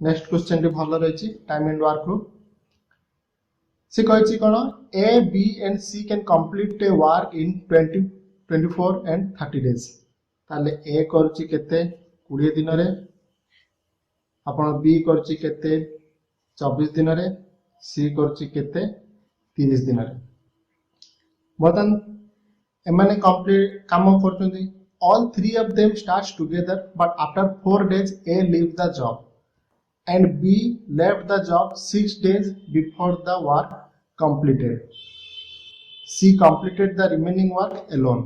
Next question T भल रही time and work रू सी कही कौन A B and C can complete a work in 24 and 30 days ताले ए करुच्ची केते 20 दिन रे आपण बी करुच्ची केते 24 दिन रे सी करुच्ची केते 30 दिन रे बर्तन एमाने कंप्लीट काम करछंती all three of them starts together but after 4 days A leaves the job and B left the job 6 days before the work completed. C completed the remaining work alone.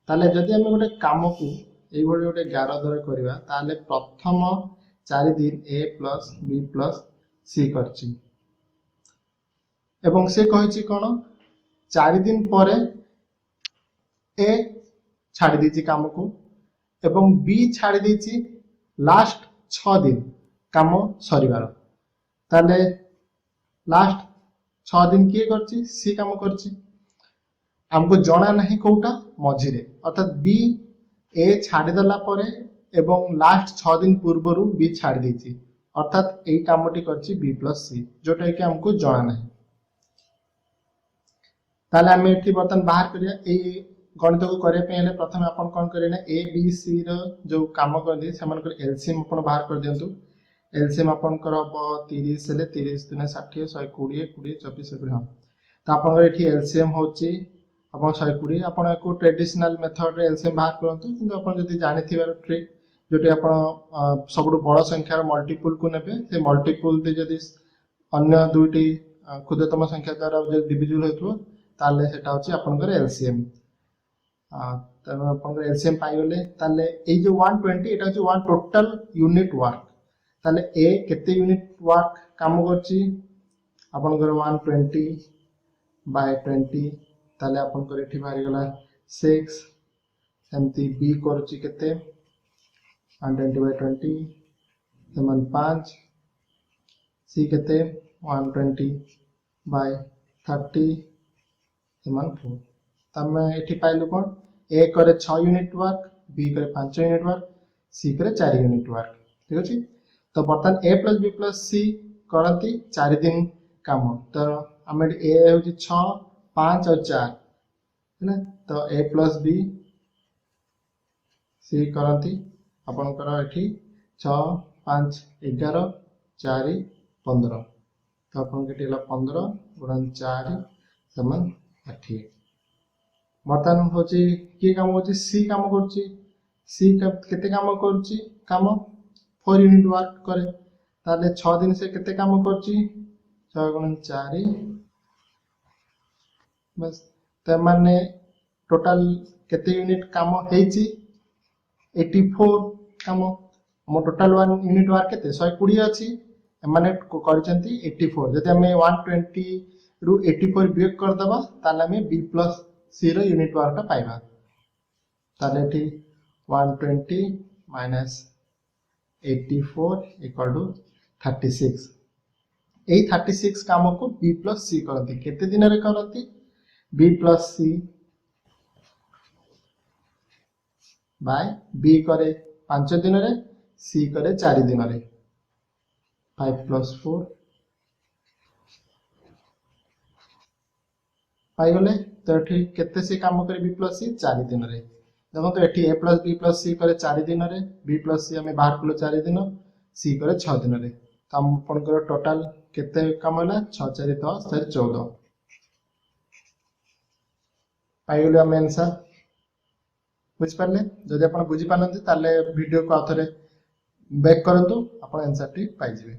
ताले जदि हमें गोटे काम को एई भली गोटे 11 द्वारा करिवा ताले प्रथम 4 दिन A plus B plus C करछि एवं से कहिछि कोन 4 दिन परे A छाड़ी दीची काम को एवं बी छाड़ी दीची लास्ट 6 दिन काम सरीबार ताले लास्ट 6 दिन किए करछि सी काम करछि हमको जणा नहीं कोटा मझिरे अर्थात बी ए छाड़ी दला परे एवं लास्ट 6 दिन पूर्वरु बी छाड़ी दीची अर्थात एई कामटी करछि बी प्लस सी जोटा कि हमको जणा नहीं ताले हम एठी बर्तन बाहर करिया एई गणित को करे पहले प्रथम अपन कोन करे ना ए बी सी रो जो काम कर दे समान कर एलसीएम अपन बाहर कर दियंतु एलसीएम अपन कर अब 30 ले 30 दुने 60 120 20 24 20 हां त अपन एठी एलसीएम होची अपन 120 अपन को ट्रेडिशनल मेथड रे एलसीएम बाहर करंतु किंतु अपन जदी जानिथिबार ट्रिक जोटी अपन सबडु बड़ संख्या रो मल्टीपल को नेबे से मल्टीपल दे जदी अन्य दुईटी क्षुद्रतम संख्या द्वारा जदी डिविजन होइतो ताले सेटा होची अपन कर एलसीएम तब अपन एलसीएम पाइले ताले ए जो 120 एटा जो वन टोटल यूनिट वर्क ताले ए केते यूनिट वर्क काम करची अपन कर 120 बाय 20 ताले अपन कर एठी बाहर गेला 6 एमती बी करची केते 120 बाय 20 समान 5 सी केते 120 बाय 30 समान 4 तब एठी पाइलु कोन ए करे 6 यूनिट वर्क बी करे 5 यूनिट वर्क सी करे 4 यूनिट वर्क ठीक अछि तो बर्तन ए प्लस बी प्लस सी करती 4 दिन काम तो हम ए होची 6 5 और 4 है ना तो ए प्लस बी सी करती अपन कर एठी 6 5 11 4 15 तो अपन के टेला 15 गुणन 4 समान 8 बर्तन होची की काम होची सी काम करची सी केते काम करची काम 4 यूनिट वर्क करे ताले 6 दिन से केते काम करची 6 गुणन 4 बस त माने टोटल केते यूनिट काम हेची 84 काम हम टोटल 1 यूनिट वर्क केते 120 अछि माने करचंती 84 जदि हमें 120 रु 84 वियोग कर दबा ताले हमें बी प्लस सी रो यूनिट वर्क पाइबा ताले एठी 120 माइनस 84 इक्वल टू 36 एई 36 काम को बी प्लस सी करती केते दिन रे करती बी प्लस सी बाय बी करे 5 दिन रे सी करे 4 दिन रे 5 प्लस 4 पाई गले तो एठी केते से काम करे बी प्लस सी 4 दिन रे देखो तो एठी ए प्लस बी प्लस सी करे 4 दिन रे बी प्लस सी हमें बाहर कलो 4 दिन सी करे 6 दिन रे तो हम अपन कर टोटल केते काम होला 6 4 10 14 पाई गले हम आंसर बुझ पारले जदि अपन बुझी पानंती ताले वीडियो को आथरे बैक करंतु अपन आंसर टी पाई जिवे।